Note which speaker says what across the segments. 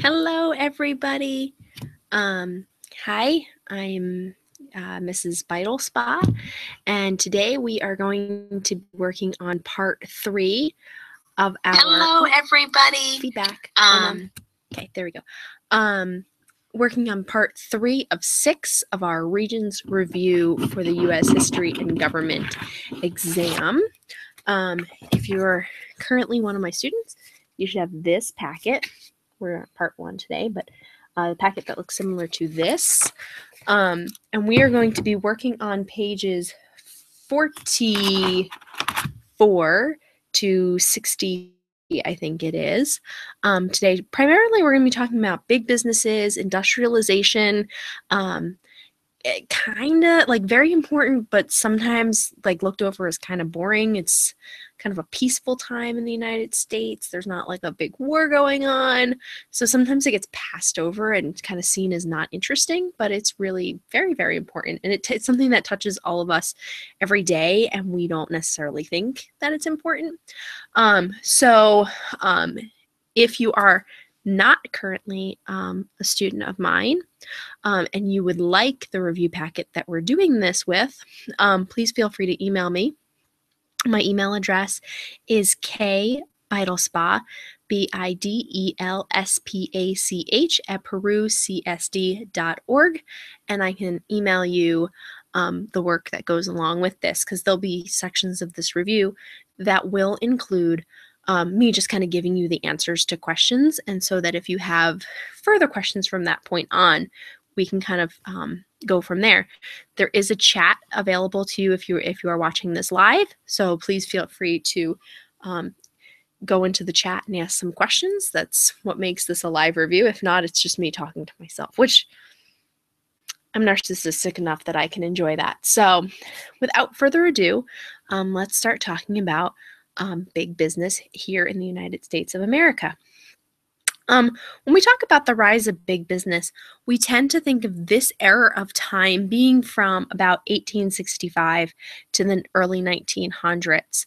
Speaker 1: Hello, everybody. Hi, I'm Mrs. Vital Spa, and today we are going to be working on part 3 of our
Speaker 2: Hello, everybody.
Speaker 1: feedback. Okay, there we go. Working on part 3 of 6 of our Regents review for the U.S. History and Government exam. If you're currently one of my students, you should have this packet. We're at part 1 today, but the packet that looks similar to this. And we are going to be working on pages 44 to 60, I think it is. Today, primarily, we're going to be talking about big businesses, industrialization, kind of like very important, but sometimes like looked over as kind of boring. It's kind of a peaceful time in the United States. There's not like a big war going on. So sometimes it gets passed over and kind of seen as not interesting, but it's really very, very important. And it's something that touches all of us every day, and we don't necessarily think that it's important. If you are not currently a student of mine, and you would like the review packet that we're doing this with, please feel free to email me. My email address is kvitalspa, BIDELSPACH @perucsd.org, and I can email you the work that goes along with this, because there'll be sections of this review that will include me just kind of giving you the answers to questions, and so that if you have further questions from that point on, we can kind of go from there. There is a chat available to you if you are watching this live, so please feel free to go into the chat and ask some questions. That's what makes this a live review. If not, it's just me talking to myself, which I'm narcissistic enough that I can enjoy that. So without further ado, let's start talking about big business here in the United States of America. When we talk about the rise of big business, we tend to think of this era of time being from about 1865 to the early 1900s.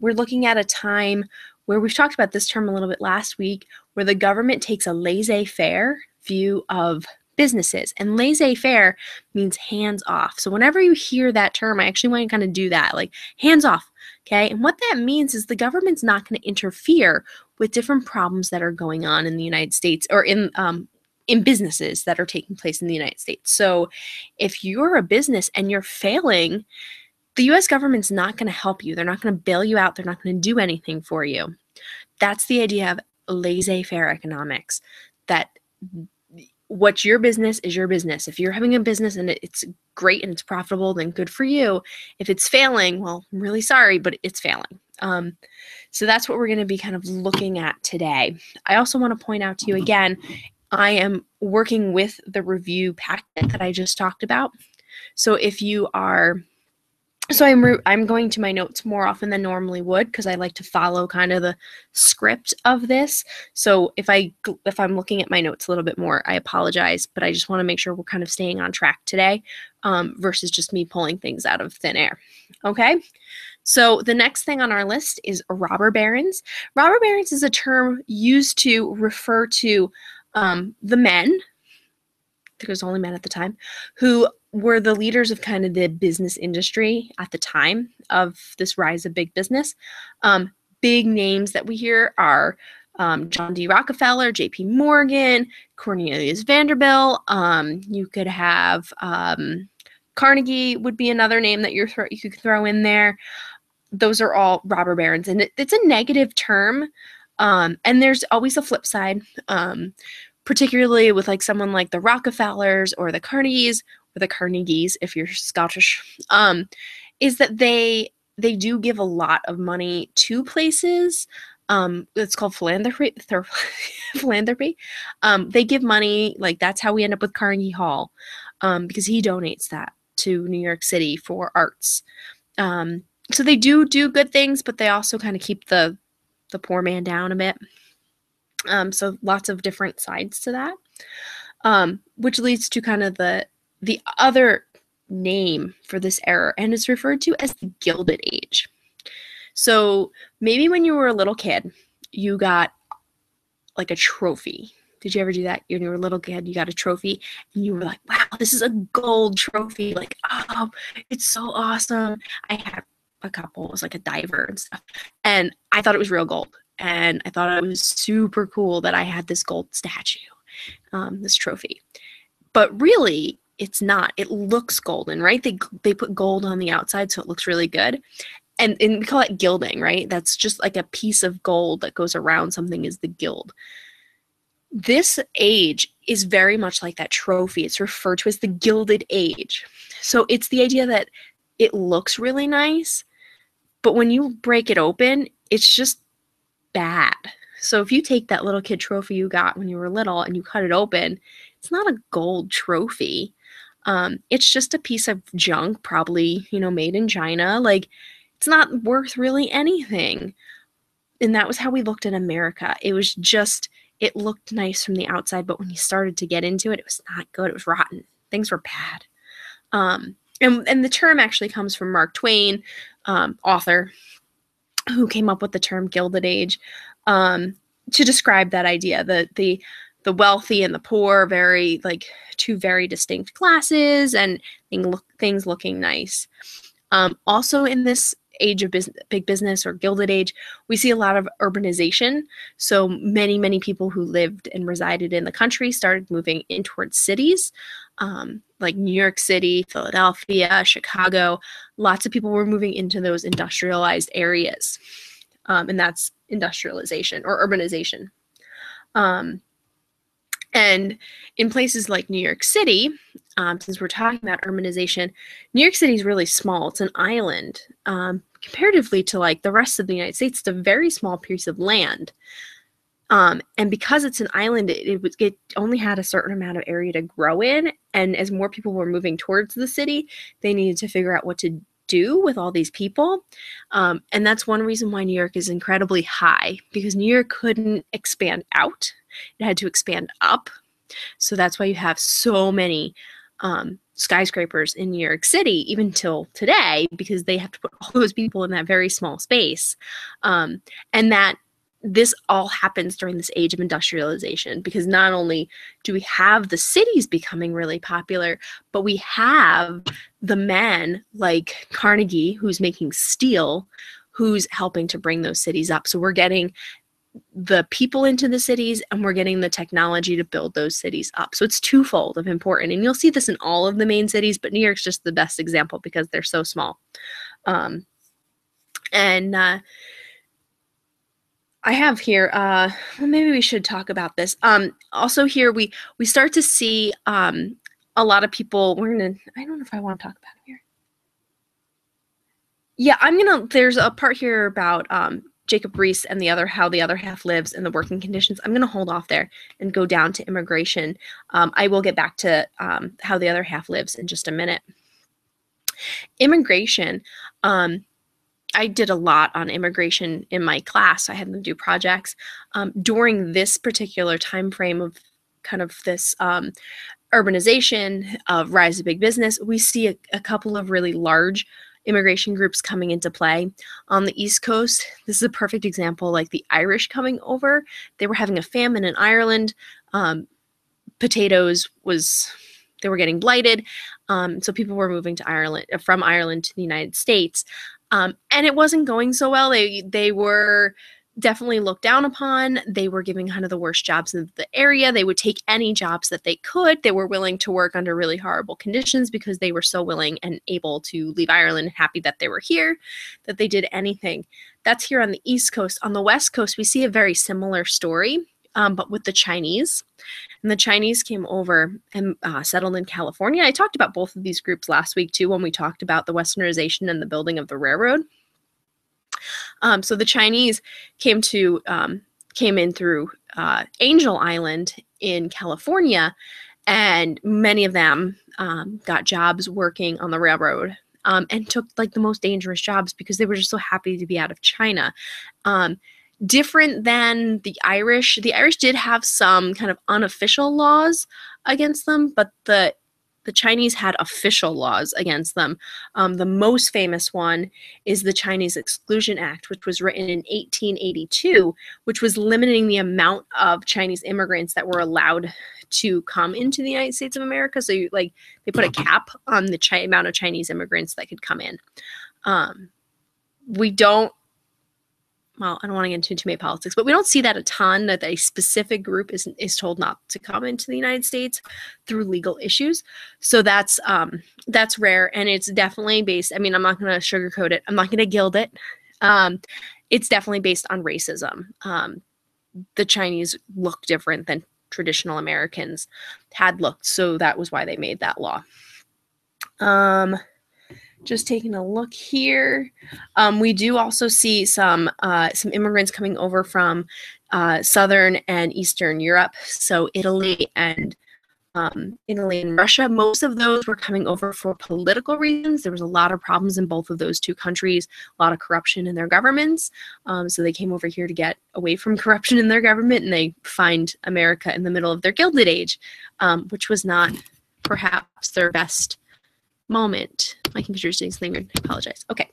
Speaker 1: We're looking at a time where we've talked about this term a little bit last week, where the government takes a laissez-faire view of businesses, and laissez-faire means hands off. So whenever you hear that term, I actually want to kind of do that, like hands off, okay? And what that means is the government's not going to interfere with different problems that are going on in the United States, or in businesses that are taking place in the United States. So if you're a business and you're failing, the U.S. government's not going to help you. They're not going to bail you out. They're not going to do anything for you. That's the idea of laissez-faire economics, that what's your business is your business. If you're having a business and it's great and it's profitable, then good for you. If it's failing, well, I'm really sorry, but it's failing. So that's what we're going to be kind of looking at today. I also want to point out to you again, I am working with the review packet that I just talked about. So if you are, I'm going to my notes more often than normally would, because I like to follow kind of the script of this. So if I'm looking at my notes a little bit more, I apologize, but I just want to make sure we're kind of staying on track today, versus just me pulling things out of thin air. Okay. So the next thing on our list is robber barons. Robber barons is a term used to refer to the men, there was only men at the time, who were the leaders of kind of the business industry at the time of this rise of big business. Big names that we hear are John D. Rockefeller, J.P. Morgan, Cornelius Vanderbilt. You could have Carnegie would be another name that you could throw in there. Those are all robber barons, and it's a negative term. And there's always a flip side, particularly with like someone like the Rockefellers or the Carnegies, or the Carnegies if you're Scottish, is that they do give a lot of money to places. It's called philanthropy. Philanthropy. They give money, like that's how we end up with Carnegie Hall, because he donates that to New York City for arts. So they do good things, but they also kind of keep the poor man down a bit. So lots of different sides to that, which leads to kind of the other name for this era, and it's referred to as the Gilded Age. So maybe when you were a little kid, you got like a trophy Did you ever do that? When you were a little kid, you got a trophy and you were like, wow, this is a gold trophy. Like, oh, it's so awesome. I had a couple. It was like a diver and stuff. And I thought it was real gold. And I thought it was super cool that I had this gold statue, this trophy. But really, it's not. It looks golden, right? They put gold on the outside so it looks really good. And we call it gilding, right? That's just like a piece of gold that goes around something is the gild. This age is very much like that trophy. It's referred to as the Gilded Age. So it's the idea that it looks really nice, but when you break it open, it's just bad. So if you take that little kid trophy you got when you were little and you cut it open, it's not a gold trophy. It's just a piece of junk, probably, made in China. Like, it's not worth really anything. And that was how we looked at America. It was just, it looked nice from the outside, but when you started to get into it, it was not good. It was rotten. Things were bad. And the term actually comes from Mark Twain, author, who came up with the term Gilded Age, to describe that idea, the wealthy and the poor, very like two very distinct classes, and things looking nice. Also in this age of big business or Gilded Age, we see a lot of urbanization. So many people who lived and resided in the country started moving in towards cities, like New York City, Philadelphia, Chicago. Lots of people were moving into those industrialized areas. And that's industrialization or urbanization. And in places like New York City, since we're talking about urbanization, New York City is really small. It's an island. Comparatively to like the rest of the United States, it's a very small piece of land. And because it's an island, it only had a certain amount of area to grow in. And as more people were moving towards the city, they needed to figure out what to do with all these people. And that's one reason why New York is incredibly high, because New York couldn't expand out. It had to expand up. So that's why you have so many skyscrapers in New York City, even till today, because they have to put all those people in that very small space. And that this all happens during this age of industrialization, because not only do we have the cities becoming really popular, but we have the men like Carnegie, who's making steel, who's helping to bring those cities up. So we're getting the people into the cities, and we're getting the technology to build those cities up. So it's twofold of important. And you'll see this in all of the main cities, but New York's just the best example because they're so small. I have here, well, maybe we should talk about this. Also here, we start to see a lot of people, I don't know if I want to talk about it here. Yeah, there's a part here about Jacob Riis and how the other half lives and the working conditions. I'm going to hold off there and go down to immigration. I will get back to how the other half lives in just a minute. Immigration, I did a lot on immigration in my class. I had them do projects. During this particular time frame of kind of this urbanization, of rise of big business, we see a couple of really large immigration groups coming into play. On the East Coast, this is a perfect example, like the Irish coming over. They were having a famine in Ireland. Potatoes they were getting blighted. So people were moving to Ireland, from Ireland to the United States. And it wasn't going so well. They were definitely looked down upon. They were giving kind of the worst jobs in the area. They would take any jobs that they could. They were willing to work under really horrible conditions because they were so willing and able to leave Ireland, happy that they were here, that they did anything. That's here on the East Coast. On the West Coast, we see a very similar story, but with the Chinese. And the Chinese came over and settled in California. I talked about both of these groups last week too, when we talked about the westernization and the building of the railroad. So the Chinese came in through Angel Island in California, and many of them got jobs working on the railroad, and took like the most dangerous jobs because they were just so happy to be out of China. Different than the Irish. The Irish did have some kind of unofficial laws against them, but the the Chinese had official laws against them. The most famous one is the Chinese Exclusion Act, which was written in 1882, which was limiting the amount of Chinese immigrants that were allowed to come into the United States of America. So they put a cap on the amount of Chinese immigrants that could come in. We don't, well, I don't want to get into too many politics, but we don't see that a ton, that a specific group is told not to come into the United States through legal issues. So that's rare, and it's definitely based, I mean, I'm not going to sugarcoat it. I'm not going to gild it. It's definitely based on racism. The Chinese look different than traditional Americans had looked, so that was why they made that law. Just taking a look here. We do also see some immigrants coming over from Southern and Eastern Europe. So Italy and Russia. Most of those were coming over for political reasons. There was a lot of problems in both of those two countries, a lot of corruption in their governments. So they came over here to get away from corruption in their government, and they find America in the middle of their Gilded Age, which was not perhaps their best moment. My computer's doing something weird. I apologize. Okay.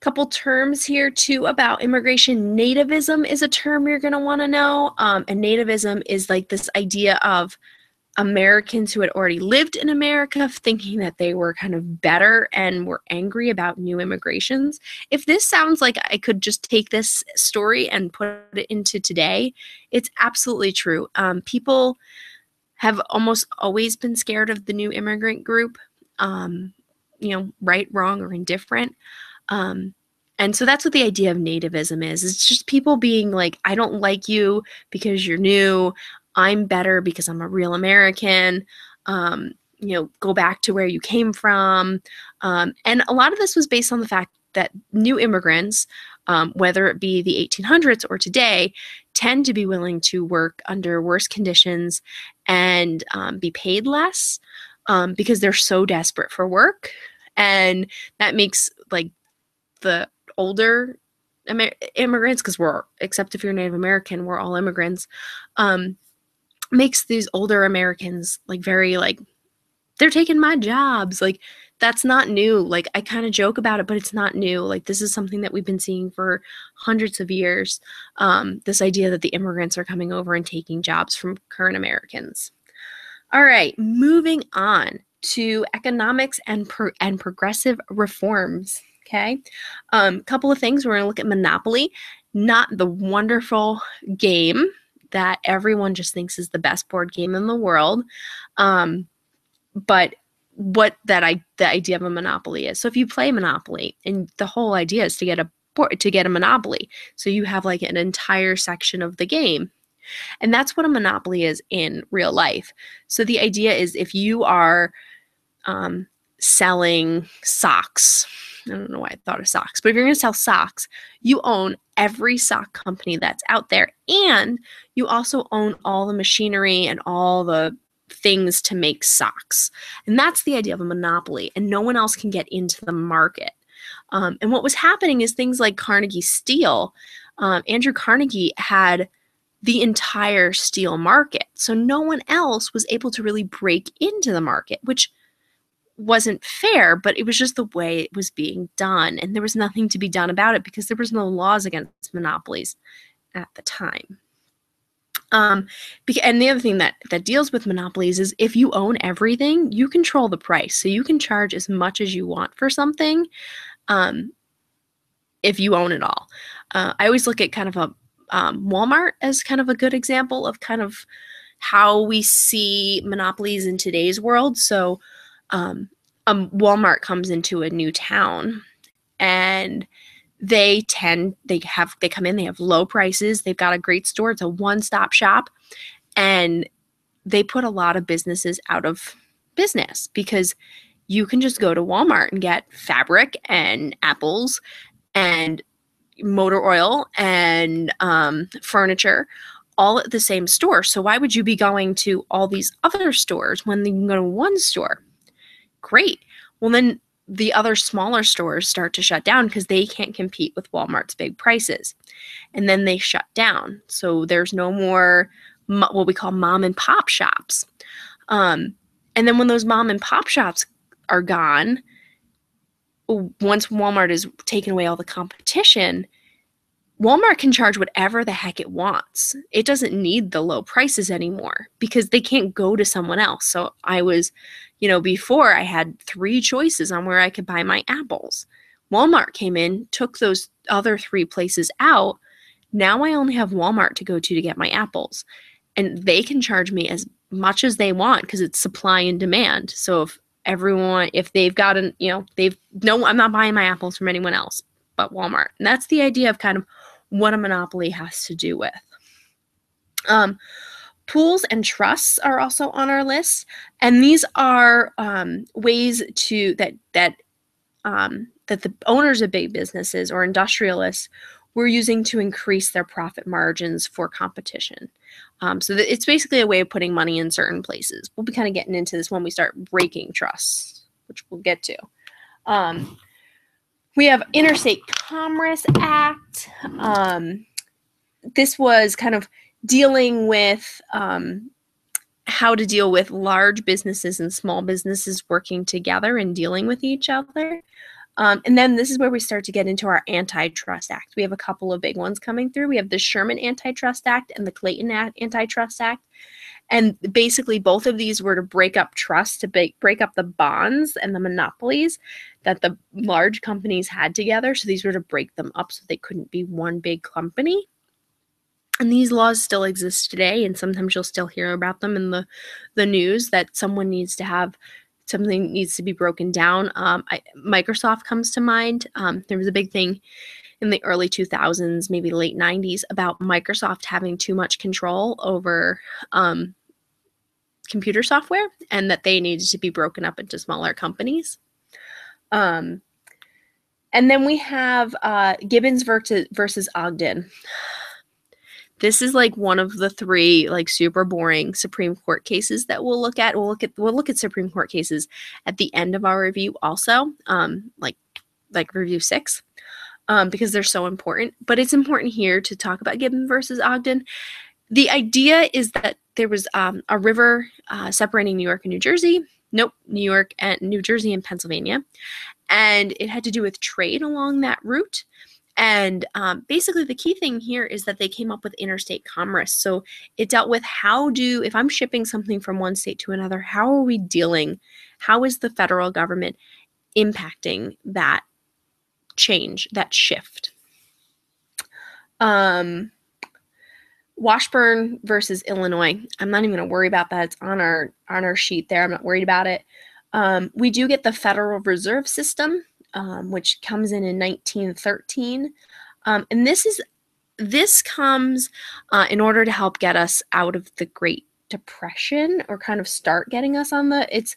Speaker 1: Couple terms here too about immigration. Nativism is a term you're going to want to know. And nativism is like this idea of Americans who had already lived in America thinking that they were kind of better and were angry about new immigrations. If this sounds like I could just take this story and put it into today, it's absolutely true. People have almost always been scared of the new immigrant group, right, wrong, or indifferent. And so that's what the idea of nativism is. It's just people being like, I don't like you because you're new. I'm better because I'm a real American. Go back to where you came from. And a lot of this was based on the fact that new immigrants, whether it be the 1800s or today, tend to be willing to work under worse conditions and be paid less because they're so desperate for work. And that makes like the older immigrants, because except if you're Native American, we're all immigrants, makes these older Americans like very like, they're taking my jobs. Like, that's not new. Like, I kind of joke about it, but it's not new. Like, this is something that we've been seeing for hundreds of years. This idea that the immigrants are coming over and taking jobs from current Americans. All right, moving on to economics and progressive reforms. Okay, couple of things. We're going to look at monopoly, not the wonderful game that everyone just thinks is the best board game in the world, but what the idea of a monopoly is. So if you play Monopoly, and the whole idea is to get a monopoly, so you have like an entire section of the game, and that's what a monopoly is in real life. So the idea is if you are selling socks, I don't know why I thought of socks, but if you're going to sell socks, you own every sock company that's out there, and you also own all the machinery and all the things to make socks. And that's the idea of a monopoly, and no one else can get into the market. And what was happening is things like Carnegie Steel. Andrew Carnegie had the entire steel market, so no one else was able to really break into the market, which wasn't fair, but it was just the way it was being done, and there was nothing to be done about it because there was no laws against monopolies at the time. And the other thing that deals with monopolies is if you own everything, you control the price. So you can charge as much as you want for something if you own it all. I always look at kind of a Walmart as kind of a good example of kind of how we see monopolies in today's world. So Walmart comes into a new town, and they come in, they have low prices, they've got a great store, it's a one-stop shop, and they put a lot of businesses out of business because you can just go to Walmart and get fabric and apples and motor oil and furniture all at the same store. So why would you be going to all these other stores when you can go to one store? Great. Well, then the other smaller stores start to shut down because they can't compete with Walmart's big prices. And then they shut down. So there's no more what we call mom and pop shops. And then when those mom and pop shops are gone, once Walmart has taken away all the competition, Walmart can charge whatever the heck it wants. It doesn't need the low prices anymore because they can't go to someone else. So I was, before I had 3 choices on where I could buy my apples. Walmart came in, took those other 3 places out. Now I only have Walmart to go to get my apples. And they can charge me as much as they want because it's supply and demand. So if they've got I'm not buying my apples from anyone else but Walmart. And that's the idea of kind of what a monopoly has to do with. Pools and trusts are also on our list, and these are ways that the owners of big businesses or industrialists were using to increase their profit margins for competition. So it's basically a way of putting money in certain places. We'll be kind of getting into this when we start breaking trusts, which we'll get to. We have Interstate Commerce Act. This was kind of dealing with how to deal with large businesses and small businesses working together and dealing with each other. And then this is where we start to get into our Antitrust Act. We have a couple of big ones coming through. We have the Sherman Antitrust Act and the Clayton Antitrust Act. And basically both of these were to break up trusts, to break up the bonds and the monopolies that the large companies had together. So these were to break them up so they couldn't be one big company. And these laws still exist today, and sometimes you'll still hear about them in the news, that something needs to be broken down. Microsoft comes to mind. There was a big thing in the early 2000s, maybe late 90s, about Microsoft having too much control over computer software, and that they needed to be broken up into smaller companies. And then we have Gibbons versus Ogden. This is like one of the 3 like super boring Supreme Court cases that we'll look at. We'll look at Supreme Court cases at the end of our review also, like review 6, because they're so important. But it's important here to talk about Gibbons versus Ogden. The idea is that there was a river separating New York and New Jersey. New York and New Jersey and Pennsylvania. And it had to do with trade along that route. And basically the key thing here is that they came up with interstate commerce. So it dealt with if I'm shipping something from one state to another, how are we dealing? How is the federal government impacting that change, that shift? Washburn versus Illinois. I'm not even going to worry about that. It's on our sheet there. I'm not worried about it. We do get the Federal Reserve System, which comes in 1913. And this comes in order to help get us out of the Great Depression, or kind of start getting us on it's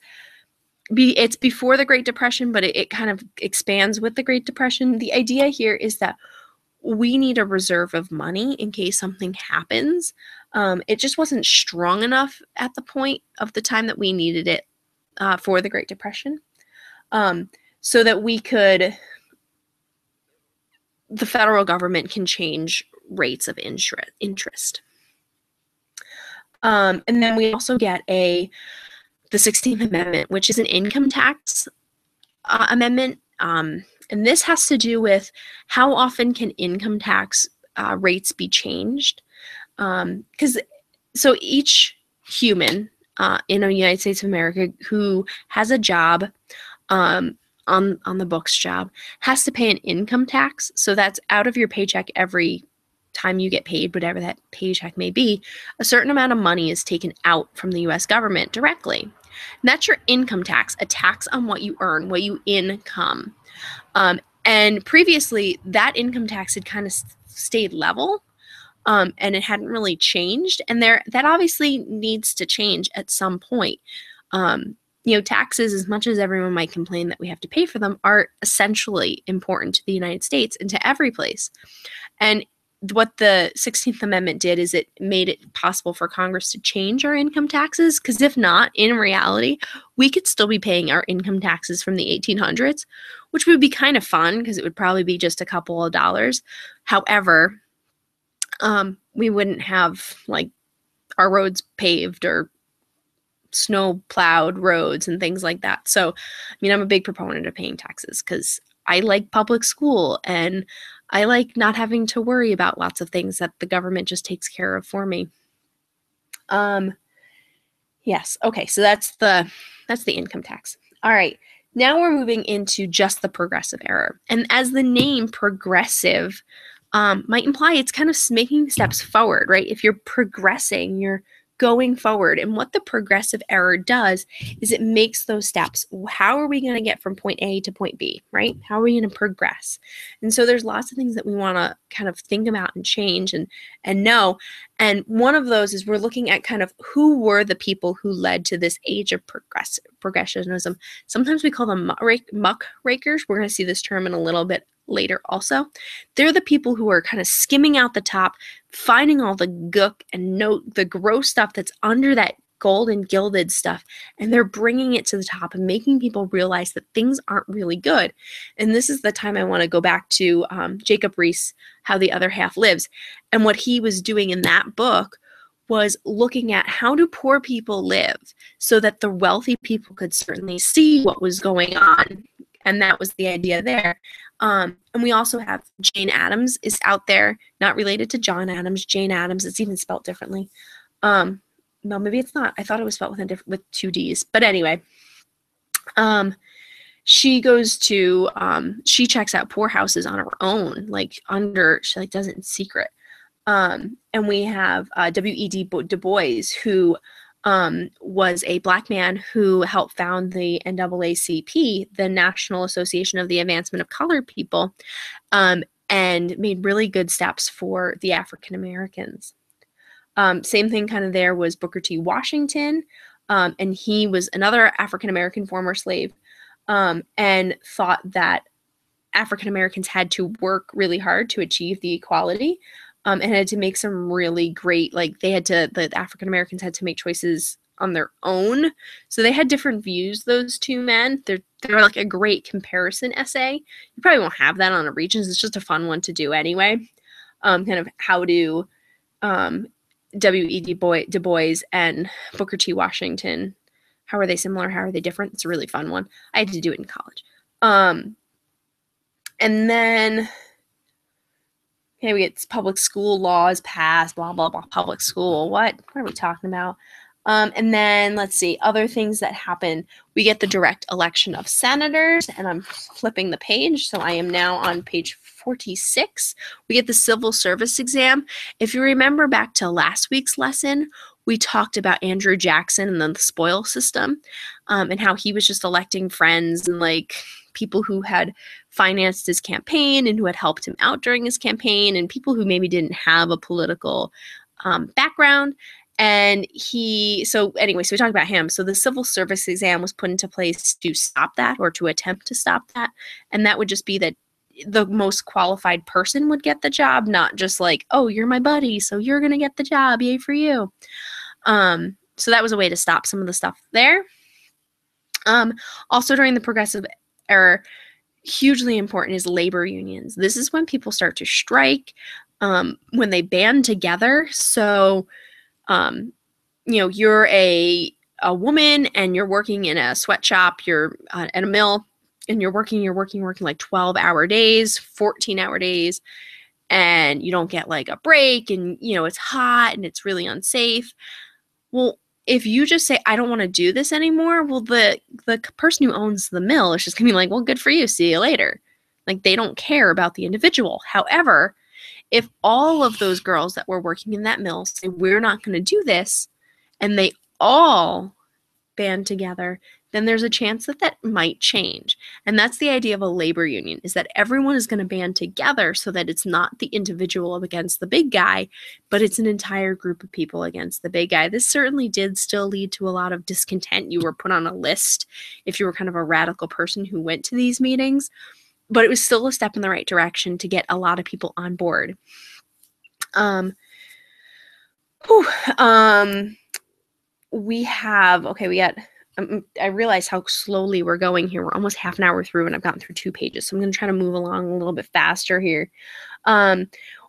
Speaker 1: before the Great Depression, but it kind of expands with the Great Depression. The idea here is that we need a reserve of money in case something happens. It just wasn't strong enough at the point of the time that we needed it for the Great Depression. So that the federal government can change rates of interest. And then we also get the 16th Amendment, which is an income tax amendment. And this has to do with how often can income tax rates be changed. So each human in the United States of America who has a job, on the books job, has to pay an income tax. So that's out of your paycheck every time you get paid, whatever that paycheck may be. A certain amount of money is taken out from the U.S. government directly. And that's your income tax, a tax on what you earn, what you income. And previously, that income tax had kind of stayed level, and it hadn't really changed. And that obviously needs to change at some point. Taxes, as much as everyone might complain that we have to pay for them, are essentially important to the United States and to every place. And what the 16th Amendment did is it made it possible for Congress to change our income taxes, because if not, in reality, we could still be paying our income taxes from the 1800s, which would be kind of fun because it would probably be just a couple of dollars. However, we wouldn't have like our roads paved or snow plowed roads and things like that. So, I mean, I'm a big proponent of paying taxes because I like public school and I like not having to worry about lots of things that the government just takes care of for me. Yes. Okay. So that's the income tax. All right. Now we're moving into just the progressive era. And as the name progressive might imply, it's kind of making steps forward, right? If you're progressing, you're going forward. And what the progressive era does is it makes those steps. How are we going to get from point A to point B, right? How are we going to progress? And so there's lots of things that we want to kind of think about and change and know. And one of those is we're looking at kind of who were the people who led to this age of progressivism. Sometimes we call them muck rakers. We're going to see this term in a little bit later also. They're the people who are kind of skimming out the top, finding all the gook and the gross stuff that's under that gold and gilded stuff, and they're bringing it to the top and making people realize that things aren't really good. And this is the time I want to go back to Jacob Riis, How the Other Half Lives. And what he was doing in that book was looking at how do poor people live so that the wealthy people could certainly see what was going on. And that was the idea there. And we also have Jane Addams is out there, not related to John Adams, Jane Addams. It's even spelled differently. No, maybe it's not. I thought it was spelled with two D's. But anyway, she goes to, she checks out poorhouses on her own, she does it in secret. And we have W.E.D. Du Bois, who was a Black man who helped found the NAACP, the National Association of the Advancement of Colored People, and made really good steps for the African Americans. Same thing kind of there was Booker T. Washington, and he was another African American former slave, and thought that African Americans had to work really hard to achieve the equality. And had to make some really great, the African Americans had to make choices on their own. So they had different views, those two men. They're like a great comparison essay. You probably won't have that on a Regents. It's just a fun one to do anyway. Kind of how do W.E.D. Du Bois and Booker T. Washington, how are they similar? How are they different? It's a really fun one. I had to do it in college. And then... okay, we get public school laws passed, blah, blah, blah, public school. What are we talking about? And then let's see, other things that happen. We get the direct election of senators, and I'm flipping the page. So I am now on page 46. We get the civil service exam. If you remember back to last week's lesson, we talked about Andrew Jackson and then the spoil system, and how he was just electing friends and people who had financed his campaign and who had helped him out during his campaign, and people who maybe didn't have a political background. And so we talked about him. So the civil service exam was put into place to stop that, or to attempt to stop that. And that would just be that the most qualified person would get the job, not just oh, you're my buddy, so you're going to get the job. Yay for you. So that was a way to stop some of the stuff there. Also during the progressive era, hugely important is labor unions. This is when people start to strike, when they band together. So, you're a woman and you're working in a sweatshop, you're at a mill, and you're working 12-hour days, 14-hour days, and you don't get a break, and it's hot and it's really unsafe. Well, if you just say, I don't want to do this anymore, well, the person who owns the mill is just going to be well, good for you. See you later. They don't care about the individual. However, if all of those girls that were working in that mill say, we're not going to do this, and they all band together, then there's a chance that might change. And that's the idea of a labor union, is that everyone is going to band together so that it's not the individual against the big guy, but it's an entire group of people against the big guy. This certainly did still lead to a lot of discontent. You were put on a list if you were kind of a radical person who went to these meetings, but it was still a step in the right direction to get a lot of people on board. I realize how slowly we're going here. We're almost half an hour through, and I've gotten through 2 pages. So I'm going to try to move along a little bit faster here.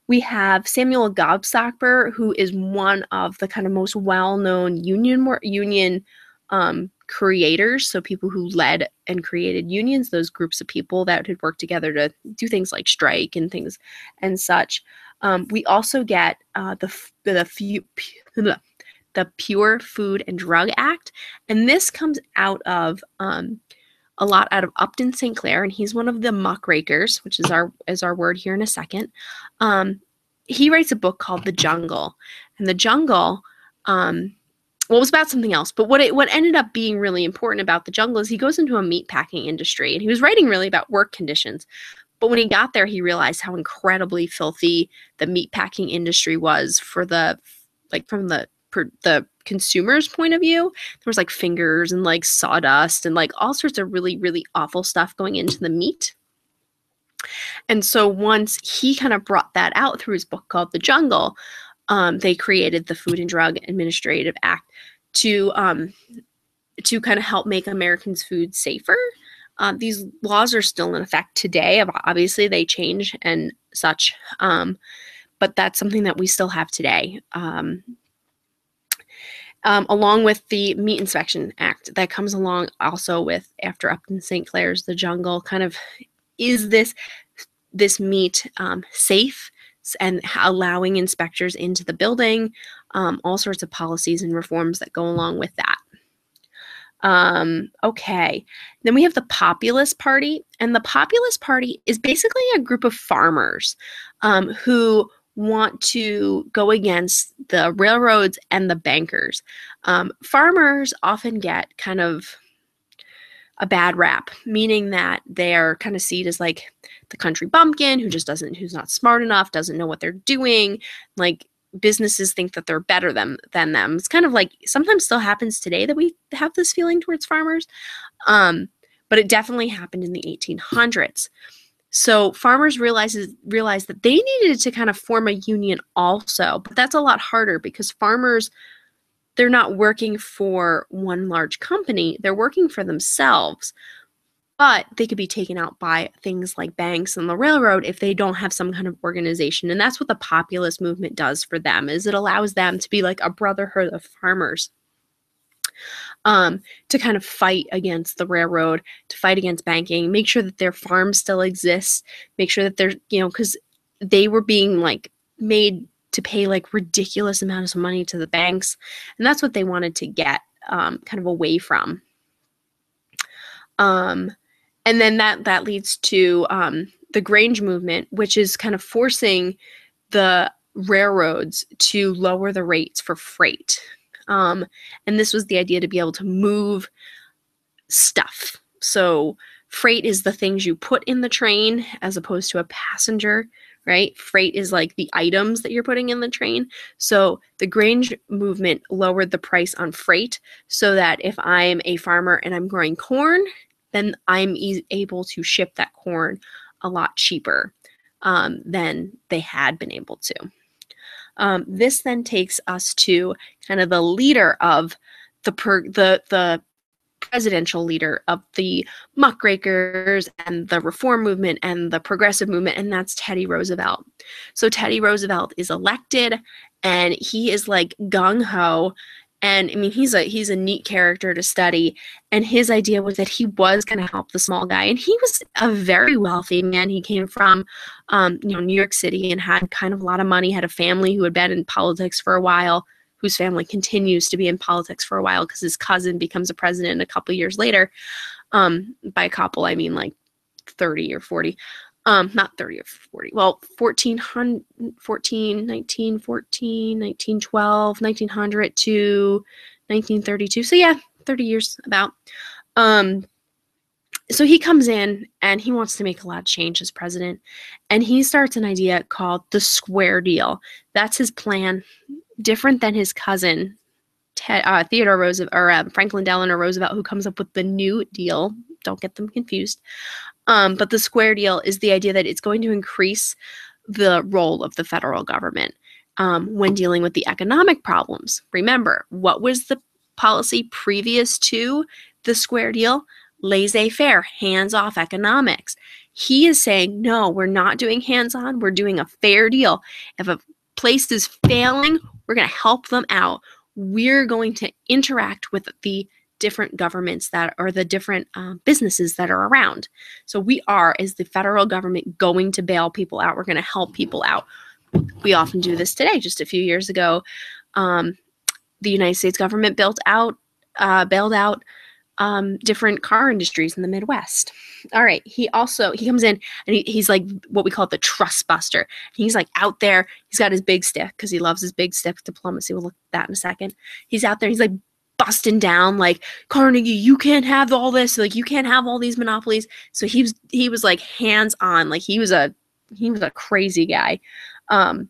Speaker 1: We have Samuel Gobstopper, who is one of the kind of most well-known union creators, so people who led and created unions, those groups of people that had worked together to do things like strike and things and such. We also get the Pure Food and Drug Act, and this comes out of a lot out of Upton St. Clair, and he's one of the muckrakers, which is our word here in a second. He writes a book called The Jungle, and The Jungle, well, it was about something else, but what ended up being really important about The Jungle is he goes into a meatpacking industry, and he was writing really about work conditions. But when he got there, he realized how incredibly filthy the meatpacking industry was from the consumer's point of view. There was like fingers and like sawdust and like all sorts of really, really awful stuff going into the meat. And so once he kind of brought that out through his book called The Jungle, they created the Food and Drug Administrative Act to kind of help make Americans' food safer. These laws are still in effect today. Obviously, they change and such, but that's something that we still have today. Along with the Meat Inspection Act that comes along also with after Upton St. Clair's The Jungle, kind of is this meat safe and allowing inspectors into the building, all sorts of policies and reforms that go along with that. Okay, then we have the Populist Party, and the Populist Party is basically a group of farmers who want to go against the railroads and the bankers. Farmers often get kind of a bad rap, meaning that they're kind of seen as like the country bumpkin who's not smart enough, doesn't know what they're doing. Like businesses think that they're better than them. It's kind of like sometimes still happens today that we have this feeling towards farmers. But it definitely happened in the 1800s. So farmers realized that they needed to kind of form a union also, but that's a lot harder because farmers, they're not working for one large company, they're working for themselves, but they could be taken out by things like banks and the railroad if they don't have some kind of organization. And that's what the populist movement does for them, is it allows them to be like a brotherhood of farmers. To kind of fight against the railroad, to fight against banking, make sure that their farms still exist, make sure that they're, because they were being like made to pay like ridiculous amounts of money to the banks. And that's what they wanted to get kind of away from. And then that leads to the Grange movement, which is kind of forcing the railroads to lower the rates for freight. And this was the idea to be able to move stuff. So freight is the things you put in the train as opposed to a passenger, right? Freight is like the items that you're putting in the train. So the Grange movement lowered the price on freight so that if I'm a farmer and I'm growing corn, then I'm able to ship that corn a lot cheaper than they had been able to. This then takes us to kind of the leader of the presidential leader of the muckrakers and the reform movement and the progressive movement, and that's Teddy Roosevelt. So Teddy Roosevelt is elected, and he is like gung-ho. And I mean, he's a neat character to study. And his idea was that he was going to help the small guy. And he was a very wealthy man. He came from, New York City and had kind of a lot of money, had a family who had been in politics for a while, whose family continues to be in politics for a while because his cousin becomes a president a couple years later. By a couple, I mean like 30 or 40. Not 30 or 40. Well, 1912, 1900 to 1932. So yeah, 30 years about. So he comes in and he wants to make a lot of change as president, and he starts an idea called the Square Deal. That's his plan, different than his cousin Theodore Roosevelt or Franklin Delano Roosevelt, who comes up with the New Deal. Don't get them confused. But the Square Deal is the idea that it's going to increase the role of the federal government when dealing with the economic problems. Remember, what was the policy previous to the Square Deal? Laissez-faire, hands-off economics. He is saying, no, we're not doing hands-on. We're doing a fair deal. If a place is failing, we're going to help them out. We're going to interact with the different governments that are the different businesses that are around. So we are, as the federal government, going to bail people out. We're going to help people out. We often do this today. Just a few years ago, the United States government bailed out different car industries in the Midwest. All right. He comes in and he's like what we call the trust buster. He's like out there. He's got his big stick because he loves his big stick diplomacy. We'll look at that in a second. He's out there. He's like busting down like, Carnegie, you can't have all this. Like, you can't have all these monopolies. So he was like hands on. Like he was a crazy guy. I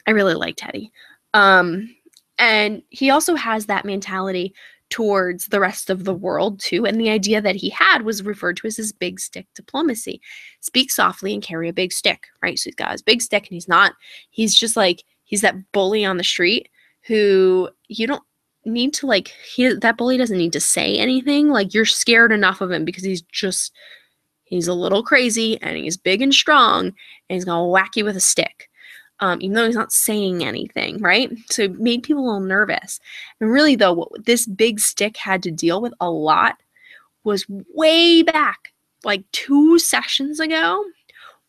Speaker 1: really like Teddy. And he also has that mentality towards the rest of the world too. And the idea that he had was referred to as his big stick diplomacy. Speak softly and carry a big stick, right? So he's got his big stick and he's just like, he's that bully on the street who you don't need to like, that bully doesn't need to say anything. Like, you're scared enough of him because he's a little crazy and he's big and strong and he's going to whack you with a stick. Even though he's not saying anything, right? So it made people a little nervous. And really, though, what this big stick had to deal with a lot was way back, like 2 sessions ago,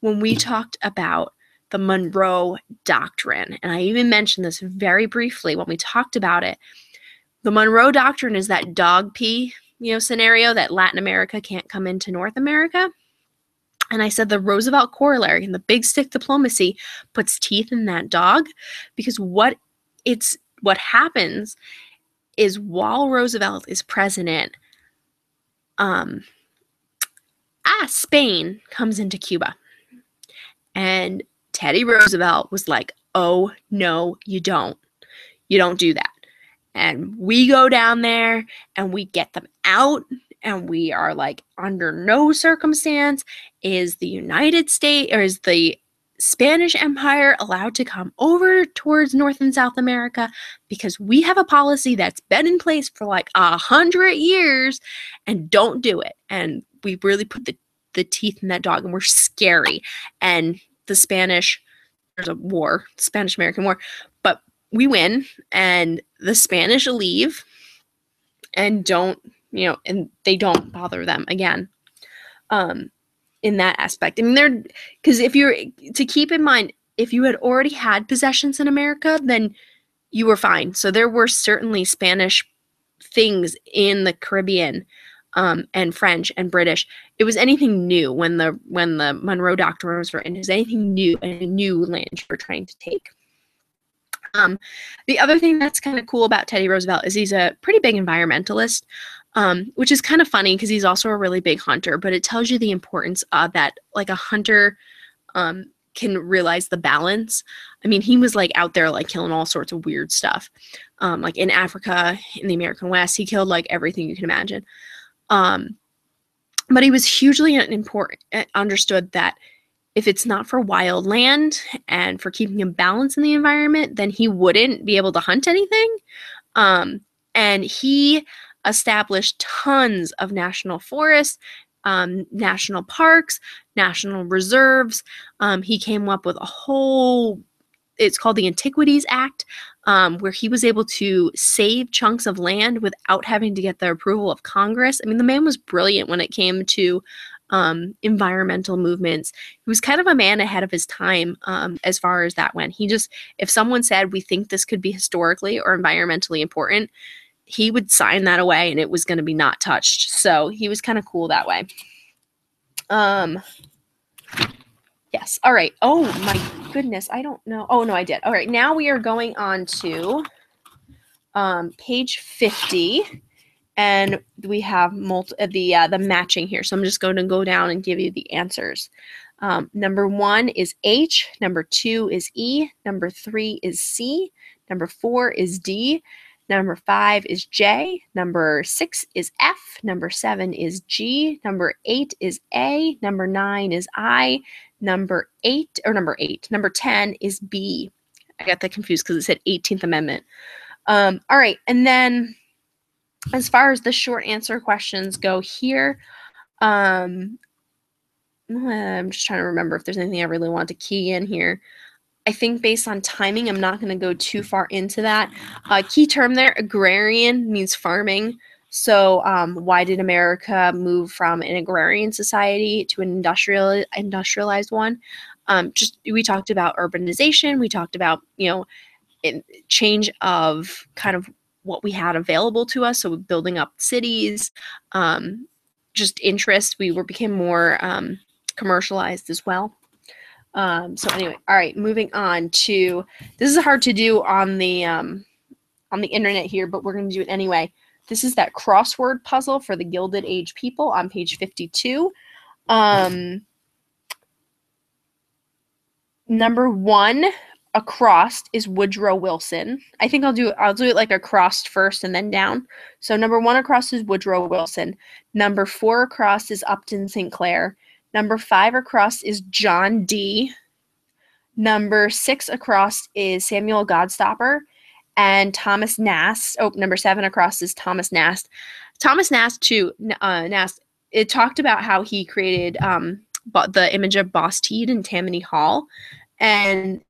Speaker 1: when we talked about the Monroe Doctrine. And I even mentioned this very briefly when we talked about it. The Monroe Doctrine is that dog pee, scenario that Latin America can't come into North America. And I said the Roosevelt corollary and the big stick diplomacy puts teeth in that dog, because what happens is while Roosevelt is president, Spain comes into Cuba. And Teddy Roosevelt was like, oh, no, you don't. You don't do that. And we go down there and we get them out. And we are like, under no circumstance is the United States or is the Spanish Empire allowed to come over towards North and South America, because we have a policy that's been in place for like 100 years and don't do it. And we really put the teeth in that dog, and we're scary. And there's a war, Spanish-American War, but we win and the Spanish leave and don't, and they don't bother them again, in that aspect. I mean, because to keep in mind, if you had already had possessions in America, then you were fine. So there were certainly Spanish things in the Caribbean, and French and British. It was anything new when the Monroe Doctrine was written. It was anything new, and a new land you were trying to take. The other thing that's kind of cool about Teddy Roosevelt is he's a pretty big environmentalist, which is kind of funny because he's also a really big hunter, but it tells you the importance of that, like a hunter can realize the balance. I mean, he was like out there like killing all sorts of weird stuff. Like in Africa, in the American West, he killed like everything you can imagine. But he was hugely important, understood that if it's not for wild land and for keeping a balance in the environment, then he wouldn't be able to hunt anything. And he established tons of national forests, national parks, national reserves. He came up with it's called the Antiquities Act, where he was able to save chunks of land without having to get the approval of Congress. I mean, the man was brilliant when it came to environmental movements. He was kind of a man ahead of his time, as far as that went. If someone said, we think this could be historically or environmentally important, he would sign that away and it was going to be not touched. So he was kind of cool that way. Yes. All right. Oh my goodness. I don't know. Oh no, I did. All right. Now we are going on to page 50. And we have the matching here. So I'm just going to go down and give you the answers. Number 1 is H. Number 2 is E. Number 3 is C. Number 4 is D. Number 5 is J. Number 6 is F. Number 7 is G. Number 8 is A. Number 9 is I. Number 10 is B. I got that confused because it said 18th Amendment. All right. And then as far as the short answer questions go here, I'm just trying to remember if there's anything I really want to key in here. I think based on timing, I'm not going to go too far into that. Key term there, agrarian, means farming. So why did America move from an agrarian society to an industrialized one? We talked about urbanization. We talked about, change of kind of what we had available to us. So building up cities, just interest. We became more commercialized as well. So anyway, all right, moving on to, this is hard to do on the internet here, but we're going to do it anyway. This is that crossword puzzle for the Gilded Age people on page 52. Number 1 across is Woodrow Wilson. I think I'll do it like across first and then down. So number 1 across is Woodrow Wilson. Number 4 across is Upton Sinclair. Number 5 across is John Dee. Number 6 across is Samuel Godstopper. And Thomas Nast. Oh, number 7 across is Thomas Nast. Thomas Nast, too. Nast. It talked about how he created the image of Boss Teed in Tammany Hall, and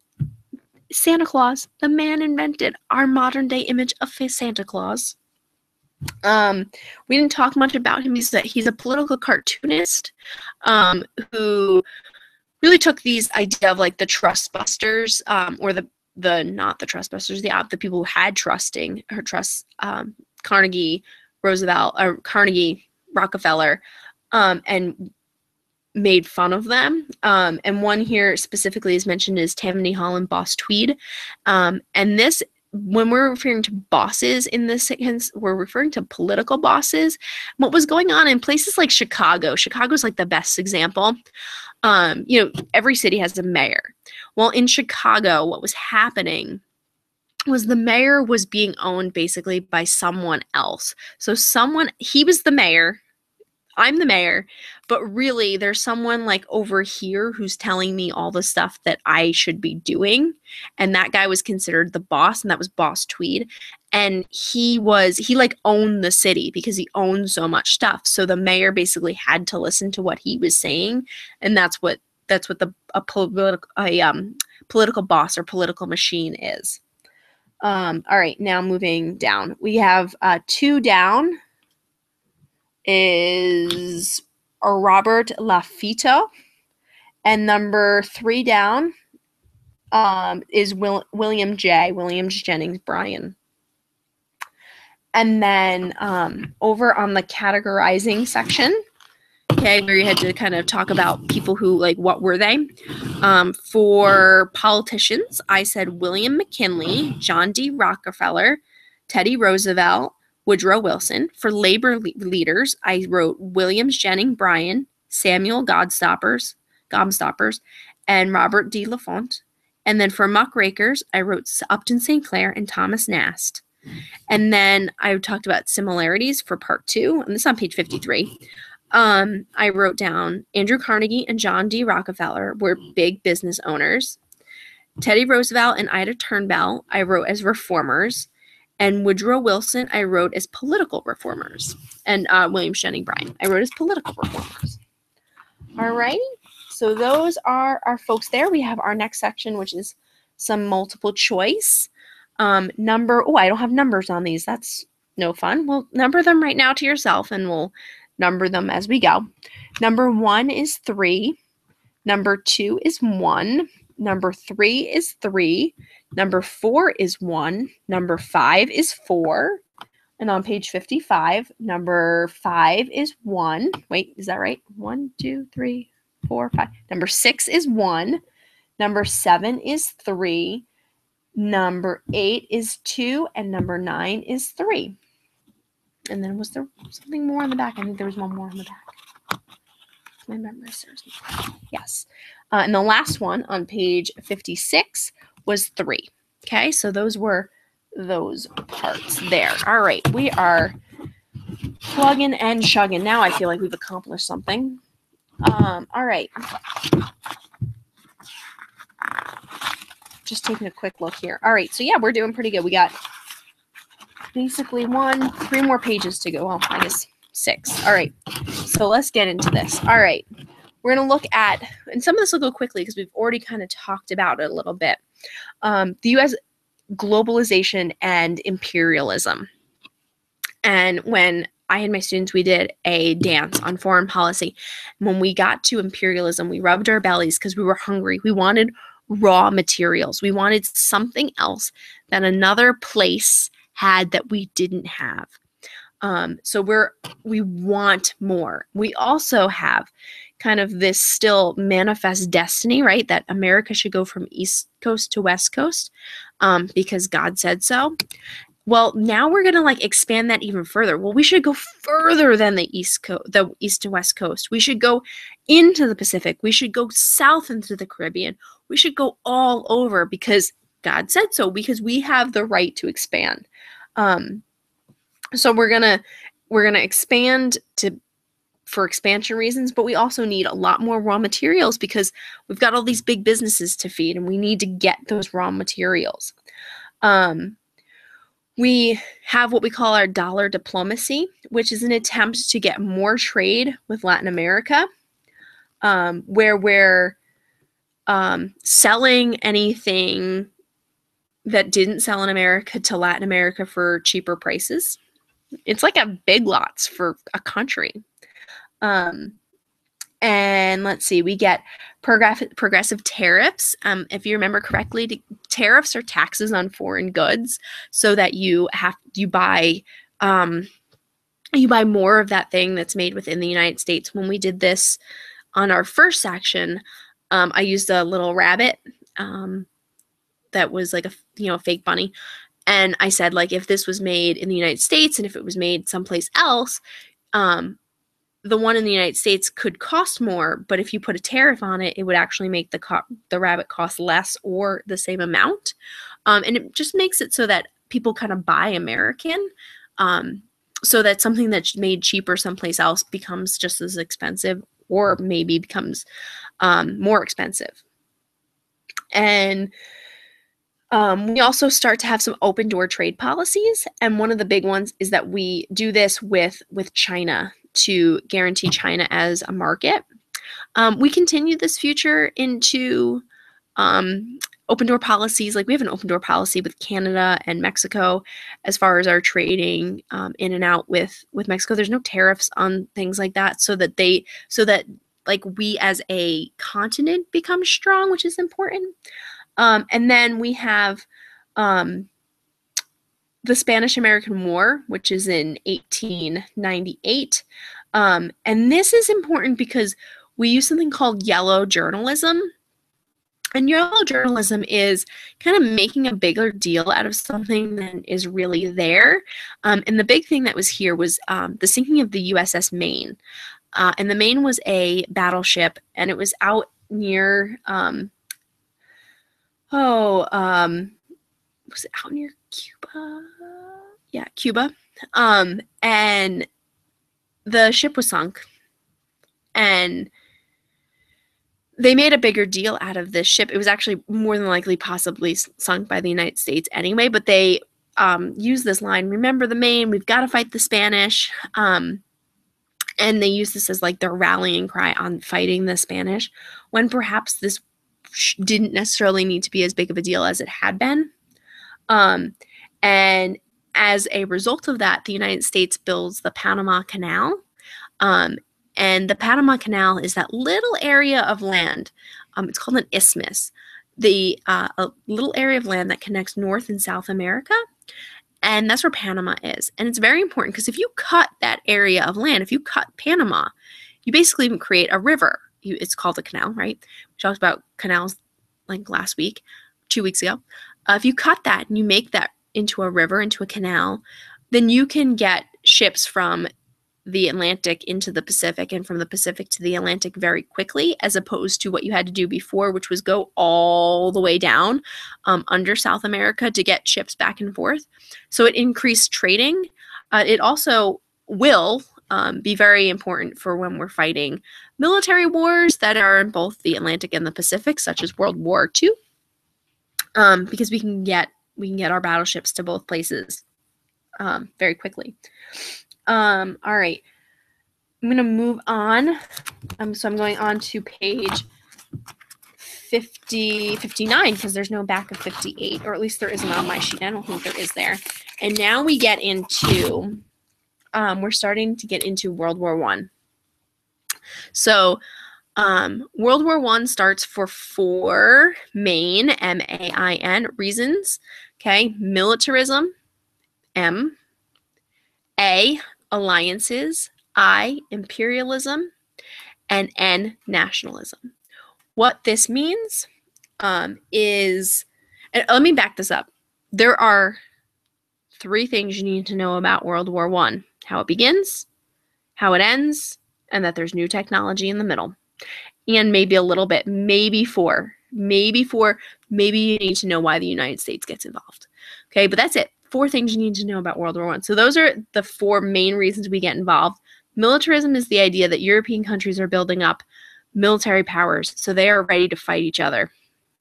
Speaker 1: Santa Claus. The man invented our modern day image of Santa Claus. We didn't talk much about him. He's a political cartoonist who really took these idea of like the trust busters, or the not the trust busters, the people who had trust, Carnegie, Roosevelt, or Carnegie, Rockefeller, and made fun of them. And one here specifically is mentioned is Tammany Hall and Boss Tweed. And this, when we're referring to bosses in this sentence, we're referring to political bosses. What was going on in places like Chicago? Chicago's like the best example. Every city has a mayor. Well, in Chicago, what was happening was the mayor was being owned basically by someone else. So he was the mayor, I'm the mayor, but really there's someone like over here who's telling me all the stuff that I should be doing. And that guy was considered the boss, and that was Boss Tweed. And he like owned the city because he owned so much stuff. So the mayor basically had to listen to what he was saying. And that's what a political boss or political machine is. All right, now moving down. We have 2 down is Robert Lafito, and number 3 down is William Jennings Bryan. And then over on the categorizing section, okay, where you had to kind of talk about people who, like, what were they? For politicians, I said William McKinley, John D. Rockefeller, Teddy Roosevelt, Woodrow Wilson. For labor leaders, I wrote William Jennings Bryan, Samuel Gobstoppers, and Robert D. LaFont. And then for muckrakers, I wrote Upton Sinclair and Thomas Nast. And then I talked about similarities for part 2, and this is on page 53. I wrote down Andrew Carnegie and John D. Rockefeller were big business owners. Teddy Roosevelt and Ida Turnbull I wrote as reformers. And Woodrow Wilson I wrote as political reformers. And William Jennings Bryan I wrote as political reformers. All right. So those are our folks there. We have our next section, which is some multiple choice. I don't have numbers on these. That's no fun. We'll number them right now to yourself, and we'll number them as we go. Number 1 is 3. Number 2 is 1. Number 3 is 3. Number 4 is 1. Number 5 is 4. And on page 55, number 5 is 1. Wait, is that right? 1, 2, 3, 4, 5. Number 6 is 1. Number 7 is 3. Number 8 is 2. And number 9 is 3. And then was there something more on the back? I think there was one more on the back. My memory serves me. Yes. And the last one on page 56 was 3. Okay, so those were those parts there. All right, we are plugging and chugging. Now I feel like we've accomplished something. All right. Just taking a quick look here. All right, so yeah, we're doing pretty good. We got basically 3 more pages to go. Well, I guess 6. All right, so let's get into this. All right, we're going to look at, and some of this will go quickly because we've already kind of talked about it a little bit. The U.S. globalization and imperialism. And when I had my students, we did a dance on foreign policy. When we got to imperialism, we rubbed our bellies because we were hungry. We wanted raw materials. We wanted something else that another place had that we didn't have. So we want more. We also have kind of this still manifest destiny, right? That America should go from East Coast to West Coast because God said so. Well, now we're gonna like expand that even further. Well, we should go further than the East to West Coast. We should go into the Pacific. We should go south into the Caribbean. We should go all over because God said so. Because we have the right to expand. So we're gonna expand for expansion reasons, but we also need a lot more raw materials because we've got all these big businesses to feed, and we need to get those raw materials. We have what we call our dollar diplomacy, which is an attempt to get more trade with Latin America, where we're selling anything that didn't sell in America to Latin America for cheaper prices. It's like a Big Lots for a country. And let's see, we get progressive tariffs. If you remember correctly, tariffs are taxes on foreign goods, so that you buy more of that thing that's made within the United States. When we did this on our first section, I used a little rabbit that was like a fake bunny. And I said, like, if this was made in the United States and if it was made someplace else, the one in the United States could cost more, but if you put a tariff on it, it would actually make the rabbit cost less or the same amount. And it just makes it so that people kind of buy American, so that something that's made cheaper someplace else becomes just as expensive or maybe becomes more expensive. And we also start to have some open door trade policies. And one of the big ones is that we do this with China to guarantee China as a market. We continue this future into open door policies. Like we have an open door policy with Canada and Mexico as far as our trading in and out with Mexico. There's no tariffs on things like that, so that like we as a continent become strong, which is important. And then we have the Spanish-American War, which is in 1898. And this is important because we use something called yellow journalism. And yellow journalism is kind of making a bigger deal out of something than is really there. And the big thing that was here was the sinking of the USS Maine. And the Maine was a battleship, and it was out near, was it out near Cuba? Yeah, Cuba. And the ship was sunk. And they made a bigger deal out of this ship. It was actually more than likely possibly sunk by the United States anyway, but they used this line, remember the Maine, we've got to fight the Spanish. And they use this as like their rallying cry on fighting the Spanish, when perhaps this didn't necessarily need to be as big of a deal as it had been. And as a result of that, the United States builds the Panama Canal. And the Panama Canal is that little area of land. It's called an isthmus. A little area of land that connects North and South America. And that's where Panama is. And it's very important because if you cut that area of land, if you cut Panama, you basically create a river. It's called a canal, right? We talked about canals like last week, 2 weeks ago. If you cut that and you make that into a river, into a canal, then you can get ships from the Atlantic into the Pacific and from the Pacific to the Atlantic very quickly, as opposed to what you had to do before, which was go all the way down under South America to get ships back and forth. So it increased trading. It also will be very important for when we're fighting military wars that are in both the Atlantic and the Pacific, such as World War II, because we can get our battleships to both places very quickly. All right, I'm going to move on. So I'm going on to page 59 because there's no back of 58, or at least there isn't on my sheet. I don't think there is there. And now we get into we're starting to get into World War I. So World War I starts for 4 main, M-A-I-N, reasons. Okay, militarism, M. A, alliances. I, imperialism. And N, nationalism. What this means is, and let me back this up. There are 3 things you need to know about World War I: how it begins, how it ends, and that there's new technology in the middle. And maybe a little bit, maybe 4, maybe you need to know why the United States gets involved. Okay, but that's it. 4 things you need to know about World War I. So those are the 4 main reasons we get involved. Militarism is the idea that European countries are building up military powers, so they are ready to fight each other,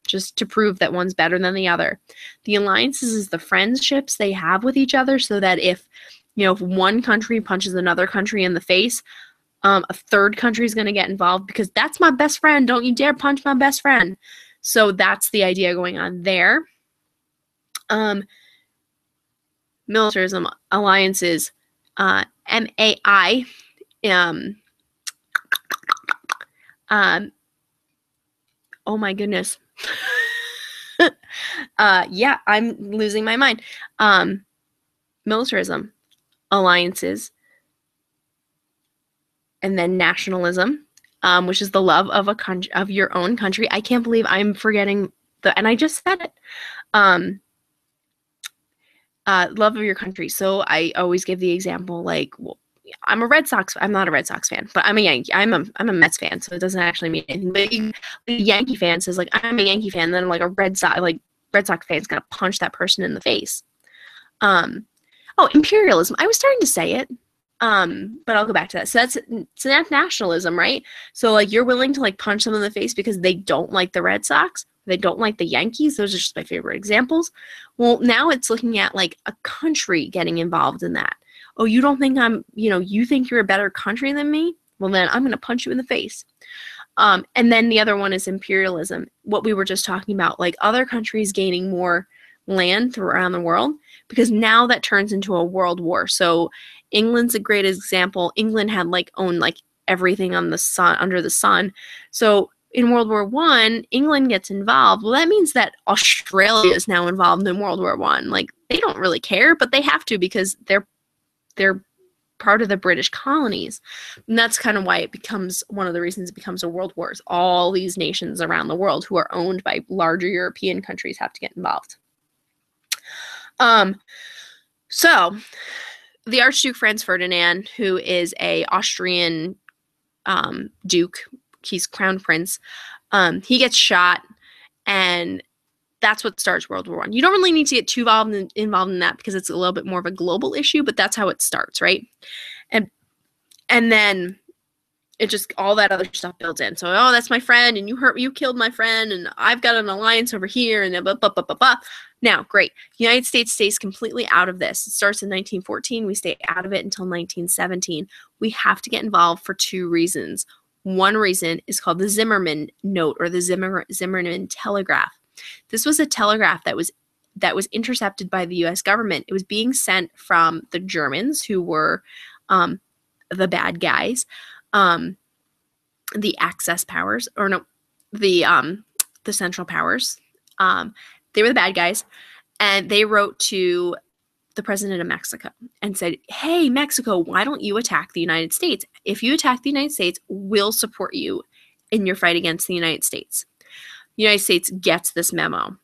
Speaker 1: just to prove that one's better than the other. The alliances is the friendships they have with each other, so that if one country punches another country in the face, a third country is going to get involved because that's my best friend. Don't you dare punch my best friend. So that's the idea going on there. Militarism, alliances, MAI. Oh my goodness. Yeah, I'm losing my mind. Militarism, alliances, and then nationalism, which is the love of of your own country. I can't believe I'm forgetting and I just said it. Love of your country. So I always give the example, like, well, I'm not a Red Sox fan, but I'm a Yankee. I'm a Mets fan, so it doesn't actually mean anything. But a Yankee fan says, like, I'm a Yankee fan, then like a Red Sox fan's gonna punch that person in the face. Oh, imperialism. I was starting to say it. But I'll go back to that. So that's nationalism, right? So like you're willing to like punch someone in the face because they don't like the Red Sox, they don't like the Yankees. Those are just my favorite examples. Well, now it's looking at like a country getting involved in that. Oh, you don't think you think you're a better country than me? Well, then I'm going to punch you in the face. And then the other one is imperialism. What we were just talking about, like other countries gaining more land around the world, because now that turns into a world war. So England's a great example. England had owned everything on the sun, under the sun. So in World War I, England gets involved. Well, that means that Australia is now involved in World War I. Like, they don't really care, but they have to because they're part of the British colonies. And that's kind of why it becomes one of the reasons it becomes a world war. Is all these nations around the world who are owned by larger European countries have to get involved. So the Archduke Franz Ferdinand, who is a Austrian duke, he's crown prince, he gets shot, and that's what starts World War I. You don't really need to get too involved in that because it's a little bit more of a global issue, but that's how it starts, right? And then it just, all that other stuff builds in. So, oh, that's my friend, and you killed my friend, and I've got an alliance over here, and blah, blah, blah, blah, blah. Now, great. The United States stays completely out of this. It starts in 1914. We stay out of it until 1917. We have to get involved for 2 reasons. One reason is called the Zimmerman Note, or the Zimmerman Telegraph. This was a telegraph that was intercepted by the U.S. government. It was being sent from the Germans, who were the bad guys, the Axis powers, or no, the Central Powers. They were the bad guys, and they wrote to the president of Mexico and said, hey, Mexico, why don't you attack the United States? If you attack the United States, we'll support you in your fight against the United States. The United States gets this memo